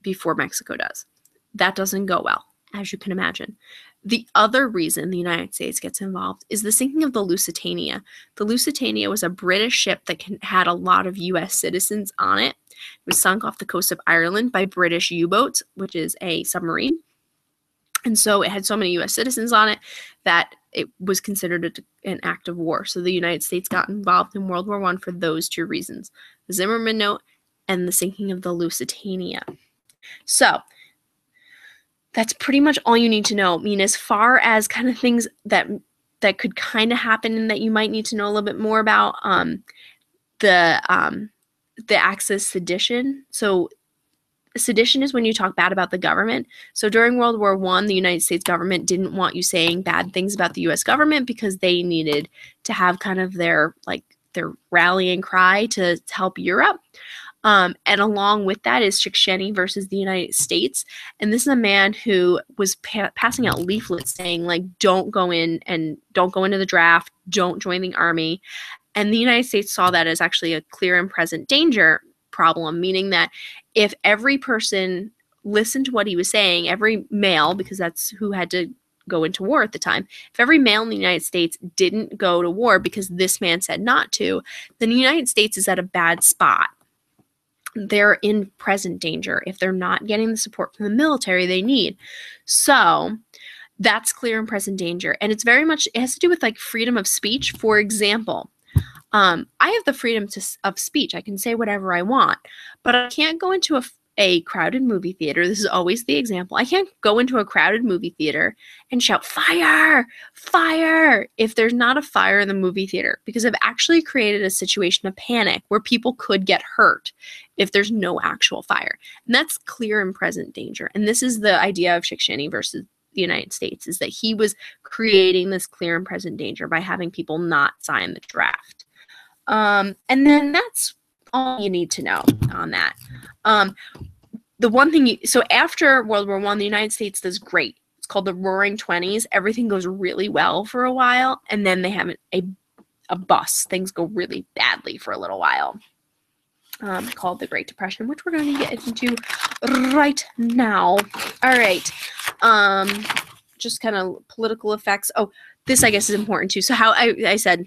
Speaker 1: before Mexico does. That doesn't go well, as you can imagine. The other reason the United States gets involved is the sinking of the Lusitania. The Lusitania was a British ship that had a lot of U.S. citizens on it. It was sunk off the coast of Ireland by British U-boats, which is a submarine. And so it had so many U.S. citizens on it that it was considered an act of war. So the United States got involved in World War I for those 2 reasons: the Zimmerman Note and the sinking of the Lusitania. So that's pretty much all you need to know. I mean, as far as kind of things that could kind of happen and that you might need to know a little bit more about, the Axis sedition. So Sedition is when you talk bad about the government. So during World War I, the United States government didn't want you saying bad things about the U.S. government because they needed to have kind of their rallying cry to help Europe. And along with that is Chicksheni versus the United States. And this is a man who was passing out leaflets saying, like, don't go into the draft, don't join the army. And the United States saw that as actually a clear and present danger problem, meaning that if every person listened to what he was saying, every male, because that's who had to go into war at the time, if every male in the United States didn't go to war because this man said not to, then the United States is at a bad spot. They're in present danger if they're not getting the support from the military they need. So that's clear and present danger. And it's very much, it has to do with like freedom of speech. For example, I have the freedom of speech. I can say whatever I want, but I can't go into a crowded movie theater. This is always the example. I can't go into a crowded movie theater and shout, fire, fire, if there's not a fire in the movie theater, because I've actually created a situation of panic where people could get hurt if there's no actual fire. And that's clear and present danger. And this is the idea of Chicksheni versus the United States, is that he was creating this clear and present danger by having people not sign the draft. And then that's all you need to know on that. The one thing, so after World War I, the United States does great. It's called the Roaring Twenties. Everything goes really well for a while, and then they have a bust. Things go really badly for a little while. Called the Great Depression, which we're going to get into right now. All right. Just kind of political effects. Oh, this I guess is important too. So how I said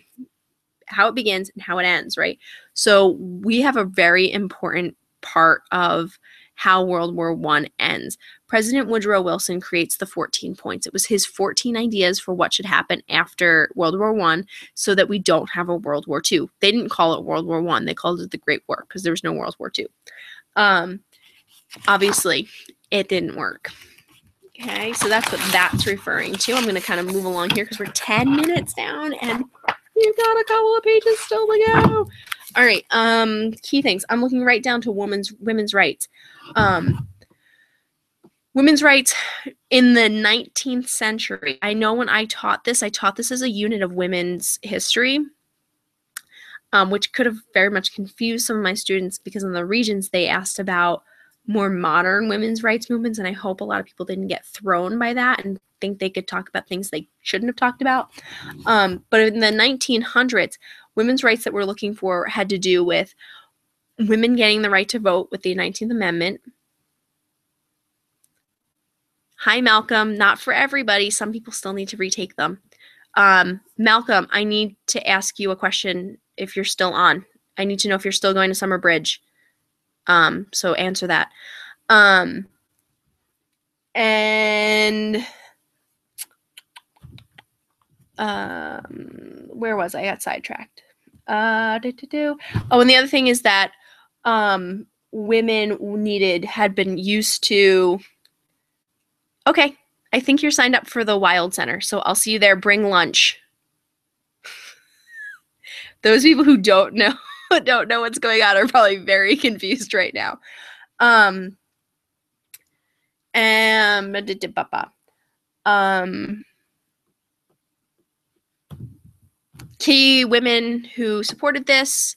Speaker 1: how it begins and how it ends, right? So we have a very important part of how World War I ends. President Woodrow Wilson creates the 14 points. It was his 14 ideas for what should happen after World War I so that we don't have a World War II. They didn't call it World War I. They called it the Great War because there was no World War II. Obviously, it didn't work. Okay, so that's what that's referring to. I'm going to kind of move along here because we're 10 minutes down and we've got a couple of pages still to go. All right, key things. I'm looking right down to women's rights. Women's rights in the 19th century. I know when I taught this as a unit of women's history, which could have very much confused some of my students because in the Regents they asked about more modern women's rights movements, and I hope a lot of people didn't get thrown by that and think they could talk about things they shouldn't have talked about. But in the 1900s, women's rights that we're looking for had to do with women getting the right to vote with the 19th Amendment. Hi, Malcolm. Not for everybody. Some people still need to retake them. Malcolm, I need to ask you a question if you're still on. I need to know if you're still going to Summer Bridge. So answer that. And where was I? I got sidetracked. Oh, and the other thing is that women had been used to. Okay, I think you're signed up for the Wild Center, so I'll see you there. Bring lunch. Those people who don't know what's going on are probably very confused right now. Key women who supported this.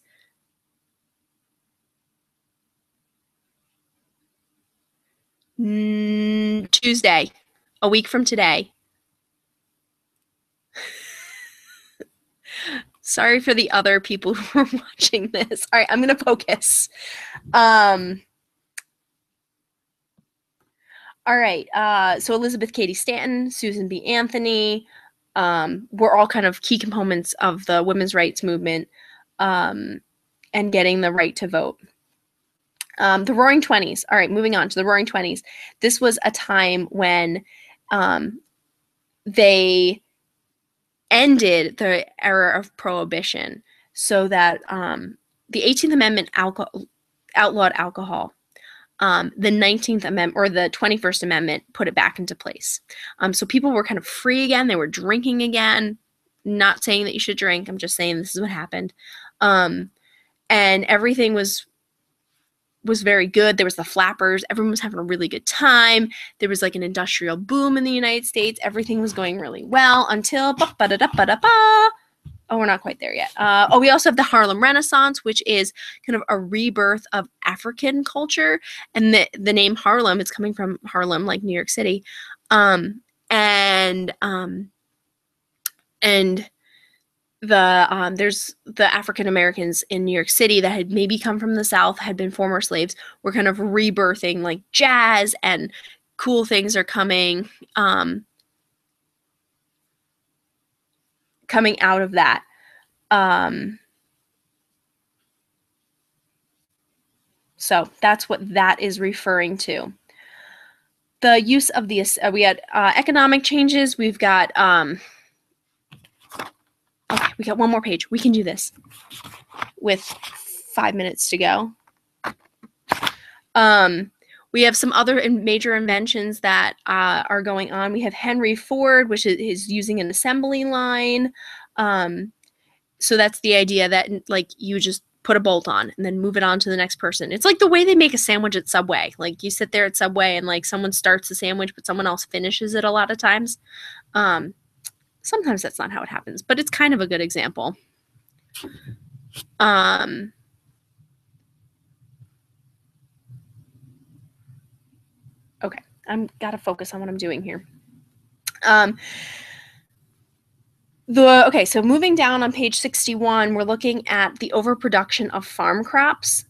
Speaker 1: Tuesday, a week from today. Sorry for the other people who are watching this. All right, I'm going to focus. All right, so Elizabeth Cady Stanton, Susan B. Anthony, were all kind of key components of the women's rights movement and getting the right to vote. The Roaring Twenties. All right, moving on to the Roaring Twenties. This was a time when they ended the era of prohibition so that the 18th Amendment outlawed alcohol. The 19th Amendment or the 21st Amendment put it back into place. So people were kind of free again. They were drinking again. Not saying that you should drink. I'm just saying this is what happened. And everything was was very good. There was the flappers. Everyone was having a really good time. There was like an industrial boom in the United States. Everything was going really well until oh, we're not quite there yet. We also have the Harlem Renaissance, which is kind of a rebirth of African culture. And the name Harlem, it's coming from Harlem, like New York City. And there's the African Americans in New York City that had maybe come from the South, had been former slaves, were kind of rebirthing like jazz, and cool things are coming out of that. So that's what that is referring to. The use of the, we had economic changes. We've got, okay, we got one more page. We can do this with 5 minutes to go. We have some other major inventions that are going on. We have Henry Ford, which is using an assembly line. So that's the idea that like you just put a bolt on and then move it on to the next person. It's like the way they make a sandwich at Subway. Like you sit there at Subway and like someone starts the sandwich, but someone else finishes it a lot of times. Sometimes that's not how it happens, but it's kind of a good example. Okay, I'm gotta focus on what I'm doing here. Okay, so moving down on page 61, we're looking at the overproduction of farm crops.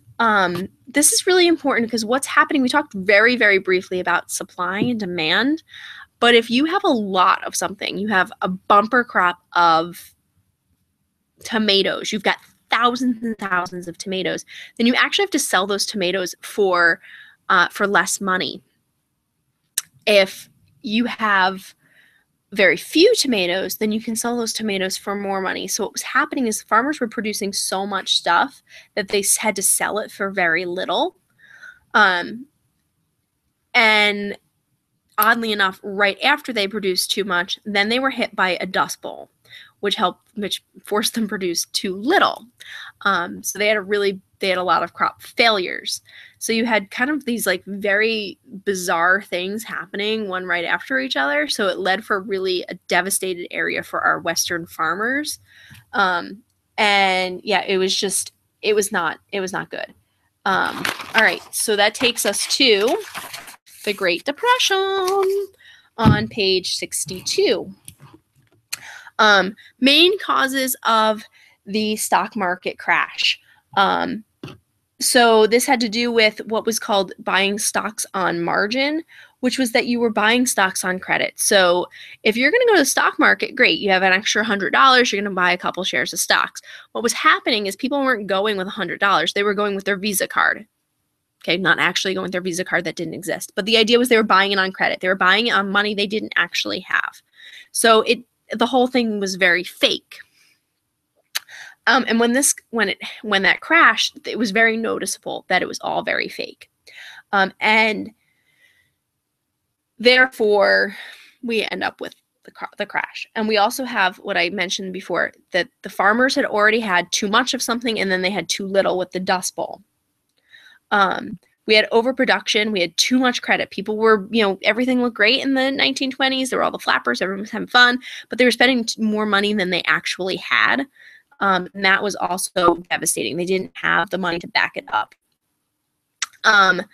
Speaker 1: This is really important because what's happening, we talked very, very briefly about supply and demand, but if you have a lot of something, you have a bumper crop of tomatoes, you've got thousands and thousands of tomatoes, then you actually have to sell those tomatoes for less money. If you have very few tomatoes, then you can sell those tomatoes for more money. So what was happening is farmers were producing so much stuff that they had to sell it for very little. And oddly enough, right after they produced too much, then they were hit by a dust bowl, which forced them to produce too little. So they had a lot of crop failures. So you had kind of these like very bizarre things happening one right after each other. So it led for really a devastated area for our Western farmers. And yeah, it was not good. All right. So that takes us to the Great Depression on page 62. Main causes of the stock market crash. So this had to do with what was called buying stocks on margin, which was that you were buying stocks on credit. So if you're going to go to the stock market, great, you have an extra $100, you're going to buy a couple shares of stocks. What was happening is people weren't going with $100, they were going with their Visa card. Okay, not actually going with their Visa card that didn't exist. But the idea was they were buying it on credit. They were buying it on money they didn't actually have. So the whole thing was very fake. And when that crashed, it was very noticeable that it was all very fake. And therefore, we end up with the crash. And we also have what I mentioned before, that the farmers had already had too much of something and then they had too little with the Dust Bowl. We had overproduction. We had too much credit. People were, everything looked great in the 1920s. There were all the flappers. Everyone was having fun, but they were spending more money than they actually had. And that was also devastating. They didn't have the money to back it up. And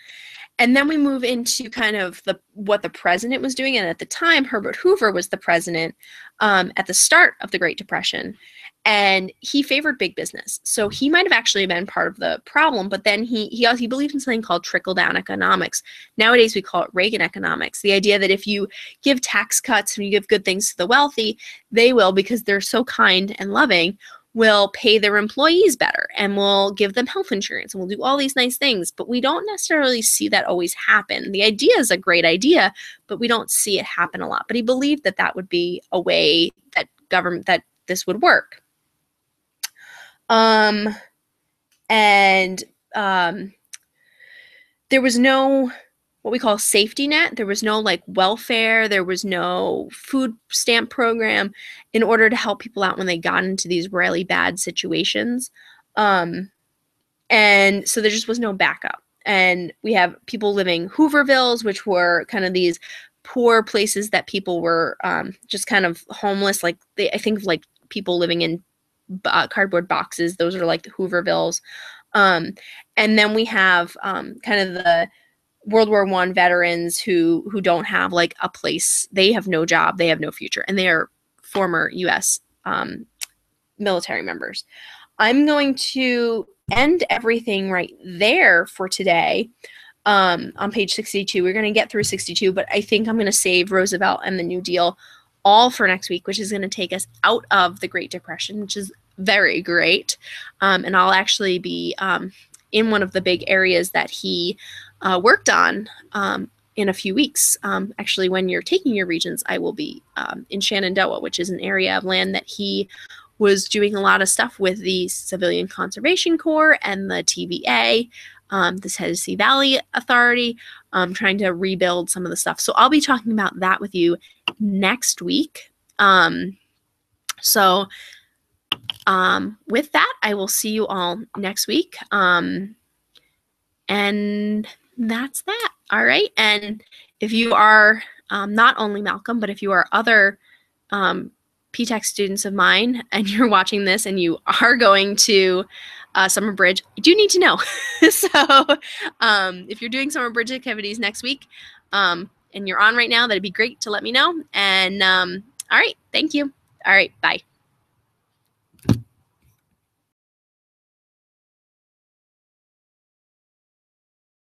Speaker 1: then we move into kind of what the president was doing. And at the time, Herbert Hoover was the president at the start of the Great Depression. And he favored big business. So he might have actually been part of the problem, but then he believed in something called trickle-down economics. Nowadays, we call it Reagan economics. The idea that if you give tax cuts and you give good things to the wealthy, they will, because they're so kind and loving, will pay their employees better and will give them health insurance and will do all these nice things. But we don't necessarily see that always happen. The idea is a great idea, but we don't see it happen a lot. But he believed that that would be a way that this would work. There was no what we call safety net. There was no like welfare. There was no food stamp program in order to help people out when they got into these really bad situations. And so there just was no backup. And we have people living Hoovervilles, which were kind of these poor places that people were just kind of homeless. Like I think of like people living in cardboard boxes. Those are like the Hoovervilles. And then we have kind of the World War I veterans who don't have like a place. They have no job. They have no future. And they are former U.S. Military members. I'm going to end everything right there for today. On page 62. We're going to get through 62, but I think I'm going to save Roosevelt and the New Deal all for next week, which is going to take us out of the Great Depression, which is very great. And I'll actually be in one of the big areas that he worked on in a few weeks. Actually, when you're taking your Regents, I will be in Shenandoah, which is an area of land that he was doing a lot of stuff with the Civilian Conservation Corps and the TVA, the Tennessee Valley Authority, trying to rebuild some of the stuff. So I'll be talking about that with you next week. So with that, I will see you all next week. And that's that. All right. And if you are not only Malcolm, but if you are other P-Tech students of mine and you're watching this and you are going to Summer Bridge, I do need to know. So if you're doing Summer Bridge activities next week and you're on right now, that'd be great to let me know. And all right, thank you. All right, bye.